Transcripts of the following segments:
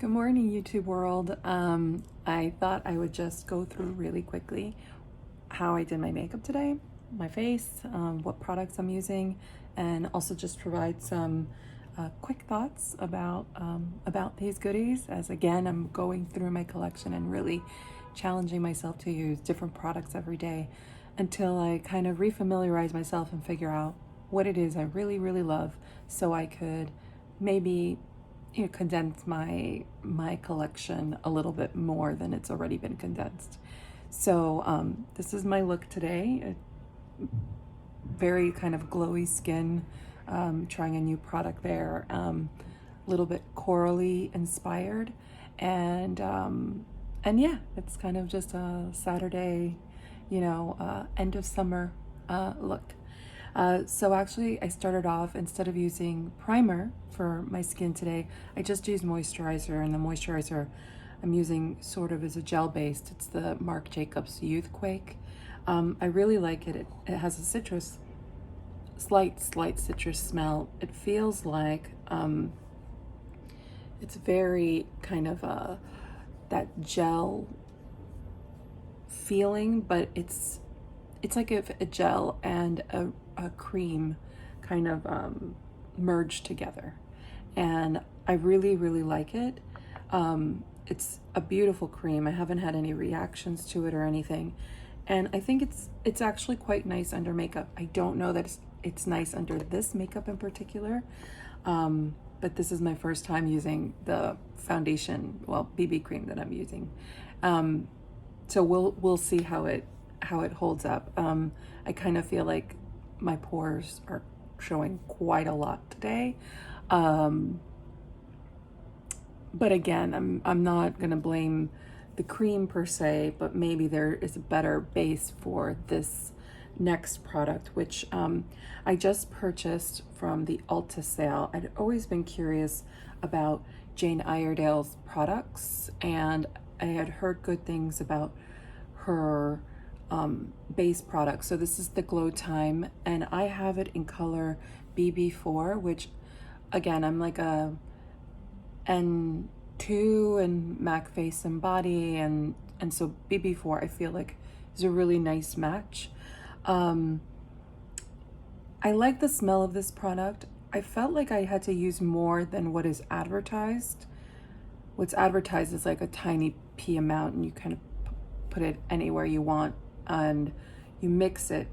Good morning, YouTube world. I thought I would just go through really quickly how I did my makeup today, my face, what products I'm using, and also just provide some quick thoughts about these goodies. As again, I'm going through my collection and really challenging myself to use different products every day until I kind of refamiliarize myself and figure out what it is I really, really love, so I could maybe condense my collection a little bit more than it's already been condensed. So this is my look today. Very kind of glowy skin, trying a new product there, a little bit corally inspired, and yeah, it's kind of just a Saturday, end of summer look. So actually I started off, instead of using primer for my skin today, I just used moisturizer, and the moisturizer I'm using sort of is a gel based. It's the Marc Youthquake. I really like it. It has a slight citrus smell. It feels like it's very kind of that gel feeling, but it's like if a gel and a cream kind of merged together, and I really like it. It's a beautiful cream. I haven't had any reactions to it or anything, and I think it's actually quite nice under makeup. I don't know that it's nice under this makeup in particular, but this is my first time using the foundation, well, BB cream that I'm using. So we'll see how it holds up. I kind of feel like my pores are showing quite a lot today. But again, I'm not gonna blame the cream per se, but maybe there is a better base for this next product, which I just purchased from the Ulta sale. I'd always been curious about Jane Iredale's products, and I had heard good things about her base product. So this is the Glow Time, and I have it in color BB4, which again, I'm like a N2 and MAC face and body, and so BB4 I feel like is a really nice match. I like the smell of this product. I felt like I had to use more than what is advertised. What's advertised is like a tiny pea amount, and you kind of put it anywhere you want and you mix it.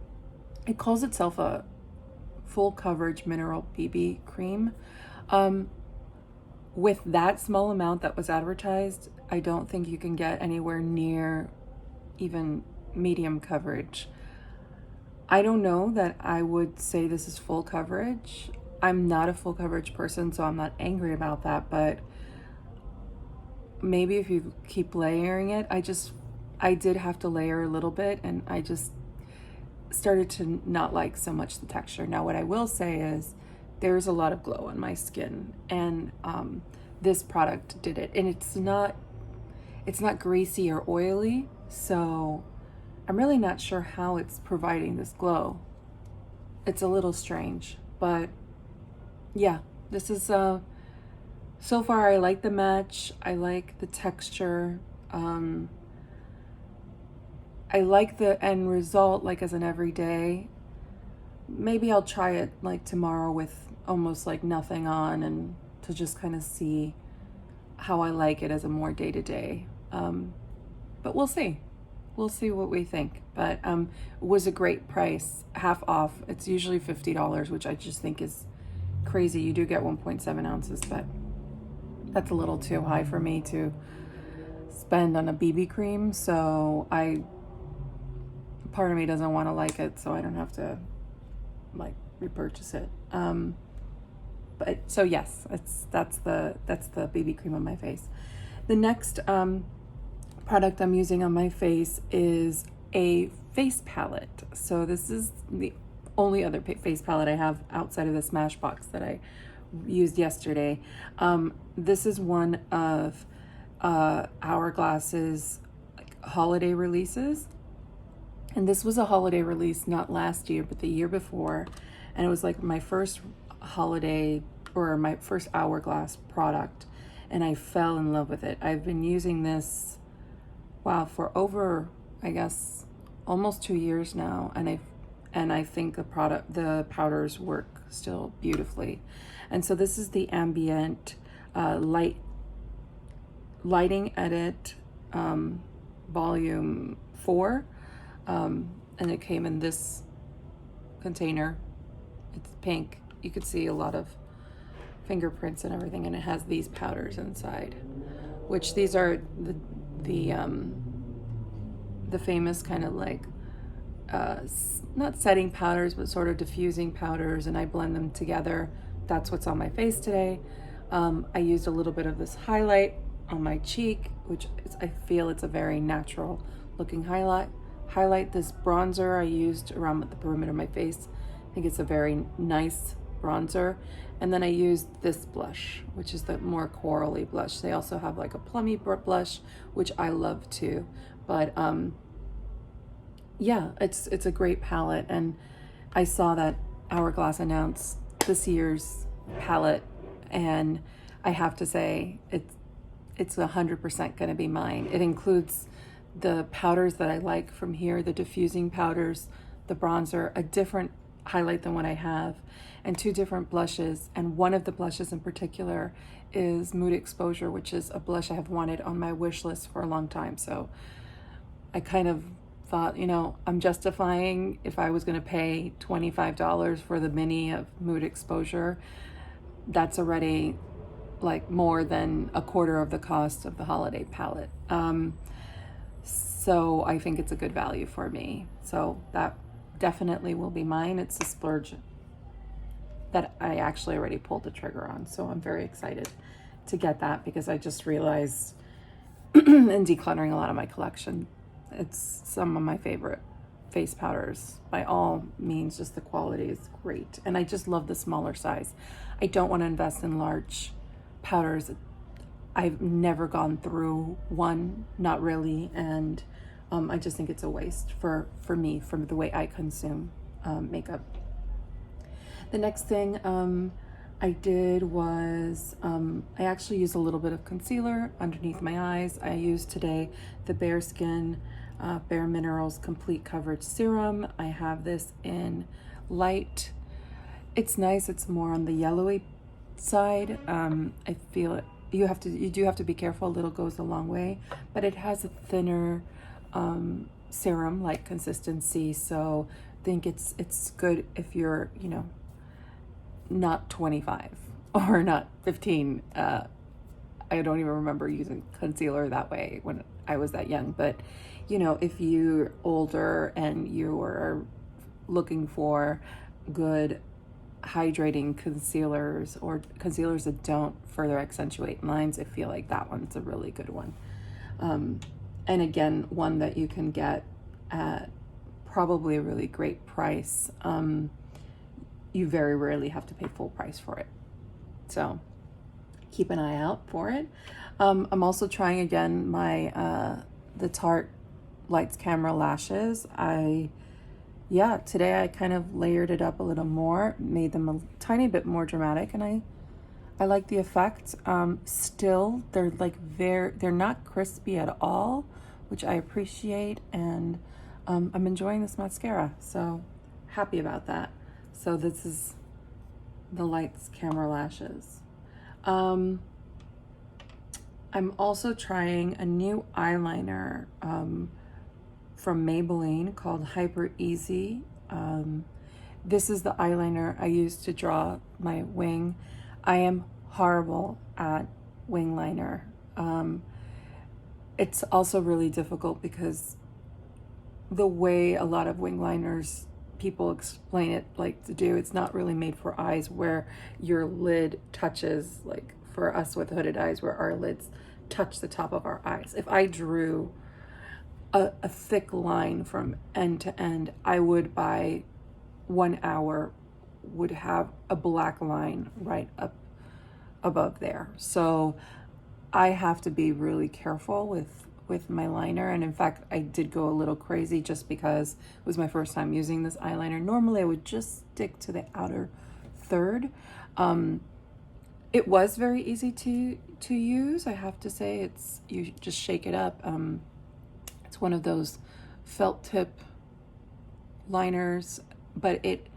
It calls itself a full coverage mineral BB cream. With that small amount that was advertised, I don't think you can get anywhere near even medium coverage. I don't know that I would say this is full coverage. I'm not a full coverage person, so I'm not angry about that, but maybe if you keep layering it, I did have to layer a little bit, and I just started to not like so much the texture. Now, what I will say is there's a lot of glow on my skin, and this product did it. And it's not greasy or oily, so I'm really not sure how it's providing this glow. It's a little strange, but yeah, this is so far I like the match. I like the texture. I like the end result, like as an everyday. Maybe I'll try it like tomorrow with almost like nothing on, and to just kind of see how I like it as a more day-to-day. But we'll see. We'll see what we think. But it was a great price, half off. It's usually $50, which I just think is crazy. You do get 1.7 ounces, but that's a little too high for me to spend on a BB cream. So part of me doesn't want to like it, so I don't have to like repurchase it. But so yes, that's the BB cream on my face. The next product I'm using on my face is a face palette. So this is the only other face palette I have outside of the Smashbox that I used yesterday. This is one of Hourglass's like holiday releases. And this was a holiday release, not last year, but the year before. And it was like my first holiday, or my first Hourglass product. and I fell in love with it. I've been using this, wow, for over, I guess, almost 2 years now, and I think the powders work still beautifully. And so this is the Ambient Lighting Edit Volume 4, and it came in this container. It's pink. You could see a lot of fingerprints and everything, and it has these powders inside, which these are the famous kind of like not setting powders, but sort of diffusing powders, and I blend them together. That's what's on my face today. I used a little bit of this highlight on my cheek, which I feel it's a very natural looking highlight. This bronzer I used around the perimeter of my face. I think it's a very nice bronzer. And then I used this blush, which is the more corally blush. They also have like a plummy blush, which I love too. But yeah, it's a great palette. And I saw that Hourglass announced this year's palette, and I have to say it's 100% going to be mine. It includes the powders that I like from here, the diffusing powders, the bronzer, a different highlight than what I have, and 2 different blushes. And one of the blushes in particular is Mood Exposure, which is a blush I have wanted on my wish list for a long time. So I kind of thought, you know, I'm justifying if I was going to pay $25 for the mini of Mood Exposure. That's already like more than a quarter of the cost of the holiday palette. So I think it's a good value for me. So that definitely will be mine. It's a splurge that I actually already pulled the trigger on. So I'm very excited to get that, because I just realized in decluttering a lot of my collection, it's some of my favorite face powders. By all means, just the quality is great. And I just love the smaller size. I don't want to invest in large powders. I've never gone through one, not really, and I just think it's a waste for me, from the way I consume makeup. The next thing I did was I actually used a little bit of concealer underneath my eyes. I used today the Bare Skin Bare Minerals Complete Coverage Serum. I have this in light. It's nice. It's more on the yellowy side. I feel it. You do have to be careful. A little goes a long way, but it has a thinner serum like consistency. So I think it's good if you're, you know, not 25 or not 15. I don't even remember using concealer that way when I was that young, but you know, if you're older and you are looking for good hydrating concealers, or concealers that don't further accentuate lines, I feel like that one's a really good one. And again, one that you can get at probably a really great price. You very rarely have to pay full price for it. So keep an eye out for it. I'm also trying again my the Tarte Lights Camera Lashes. Today I kind of layered it up a little more, made them a tiny bit more dramatic, and I like the effect. Still, they're not crispy at all, which I appreciate, and I'm enjoying this mascara, so happy about that. So this is the Lights Camera Lashes. I'm also trying a new eyeliner from Maybelline called Hyper Easy. This is the eyeliner I use to draw my wing. I am horrible at wing liner. It's also really difficult because the way a lot of wing liners people explain it like to do, it's not really made for eyes where your lid touches, like for us with hooded eyes, where our lids touch the top of our eyes. If I drew a thick line from end to end, I would by 1 hour would have a black line right up above there. So I have to be really careful with my liner. And in fact, I did go a little crazy just because it was my first time using this eyeliner. Normally I would just stick to the outer third. It was very easy to use, I have to say. It's, you just shake it up. It's one of those felt tip liners, but it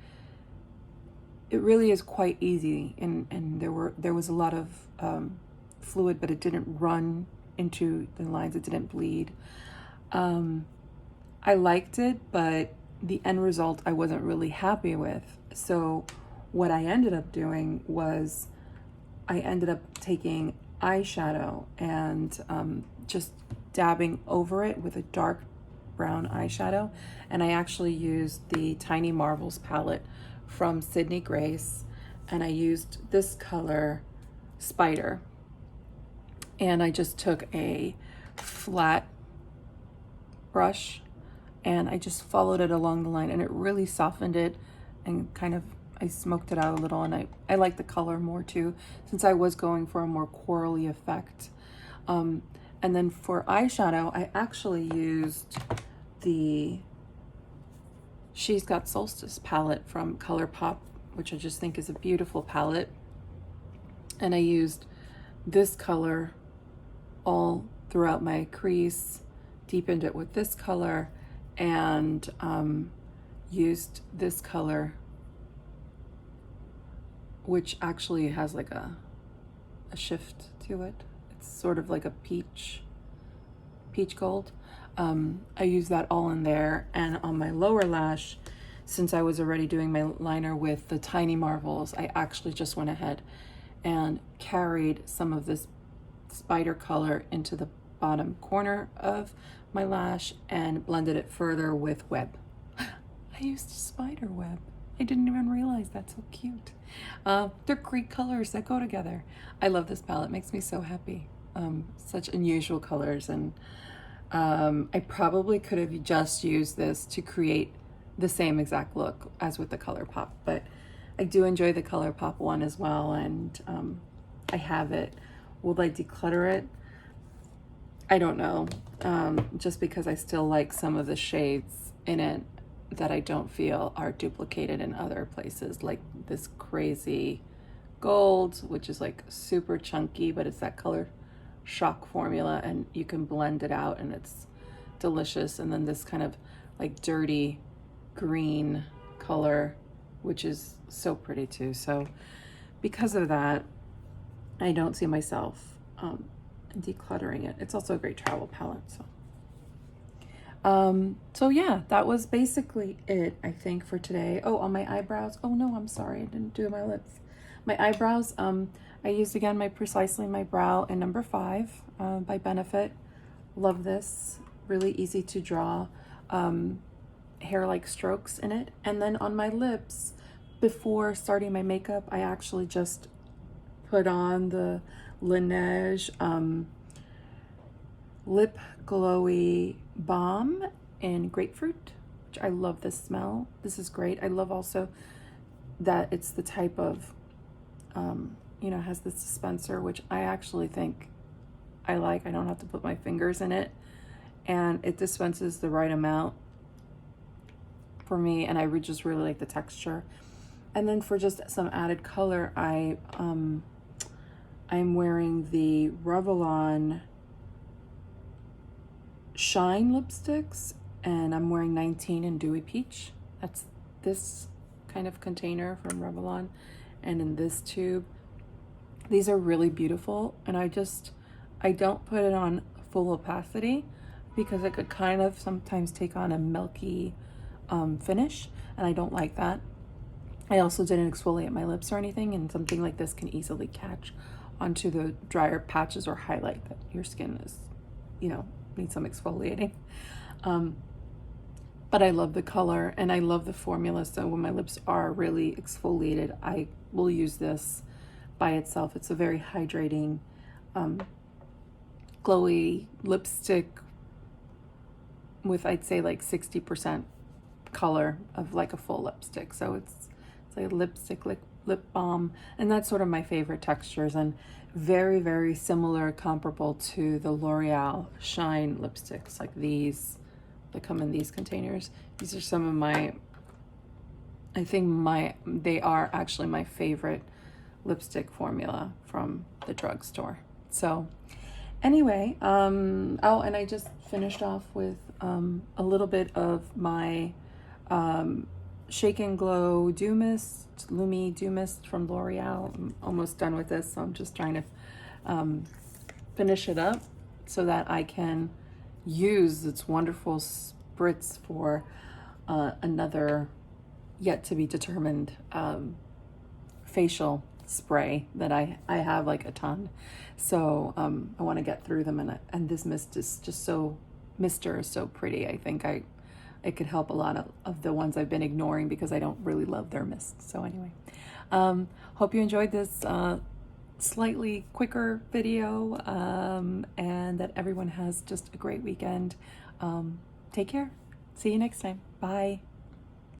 really is quite easy, and there was a lot of fluid, but it didn't run into the lines, it didn't bleed. I liked it, but the end result I wasn't really happy with. So what I ended up doing was I ended up taking eyeshadow and just dabbing over it with a dark brown eyeshadow. And I actually used the Tiny Marvels palette from Sydney Grace, and I used this color, Spider. And I just took a flat brush and I just followed it along the line, and it really softened it and kind of, I smoked it out a little, and I like the color more too, since I was going for a more corally effect. And then for eyeshadow, I actually used the She's Got Solstice palette from Colourpop, which I just think is a beautiful palette. And I used this color all throughout my crease, deepened it with this color, and used this color, which actually has like a shift to it. It's sort of like a peach gold. I used that all in there. And on my lower lash, since I was already doing my liner with the Tiny Marvels, I actually just went ahead and carried some of this Spider color into the bottom corner of my lash and blended it further with web. I used spider web. I didn't even realize. That's so cute. They're great colors that go together. I love this palette. It makes me so happy. Such unusual colors, and I probably could have just used this to create the same exact look as with the Colourpop, but I do enjoy the Colourpop one as well, and I have it. Will I declutter it? I don't know, just because I still like some of the shades in it that I don't feel are duplicated in other places, like this crazy gold, which is like super chunky, but it's that color shock formula, and you can blend it out and it's delicious. And then this kind of like dirty green color, which is so pretty too. So because of that, I don't see myself decluttering it. It's also a great travel palette. So yeah, that was basically it, I think, for today. Oh, on my eyebrows. Oh no, I'm sorry, I didn't do my lips. My eyebrows, I used again my Precisely My Brow in number 5 by Benefit. Love this. Really easy to draw hair-like strokes in it. And then on my lips, before starting my makeup, I actually just put on the Laneige Lip Glowy Balm in Grapefruit, which I love this smell. This is great. I love also that it's the type of, you know, has this dispenser, which I actually think I like. I don't have to put my fingers in it, and it dispenses the right amount for me, and I just really like the texture. And then for just some added color, I'm wearing the Revlon Shine lipsticks, and I'm wearing 19 in Dewy Peach. That's this kind of container from Revlon, and in this tube. These are really beautiful, and I don't put it on full opacity because it could kind of sometimes take on a milky finish, and I don't like that. I also didn't exfoliate my lips or anything, and something like this can easily catch onto the drier patches or highlight that your skin is, you know, needs some exfoliating. But I love the color and I love the formula, so when my lips are really exfoliated, I will use this by itself. It's a very hydrating, glowy lipstick with, I'd say, like 60% color of like a full lipstick. So it's like lipstick, lip balm, and that's sort of my favorite textures, and very, very similar, comparable to the L'Oreal Shine lipsticks, like these that come in these containers. These are some of my, I think they are actually my favorite lipstick formula from the drugstore. So anyway, oh, and I just finished off with a little bit of my Shake and Glow Dew Mist, Lumi Dew Mist from L'Oreal. I'm almost done with this, so I'm just trying to finish it up so that I can use its wonderful spritz for another yet to be determined facial spray that I have like a ton. So I want to get through them, and this mist is just so, mister is so pretty. I think it could help a lot of the ones I've been ignoring because I don't really love their mist. So anyway, hope you enjoyed this slightly quicker video, and that everyone has just a great weekend. Take care. See you next time. Bye.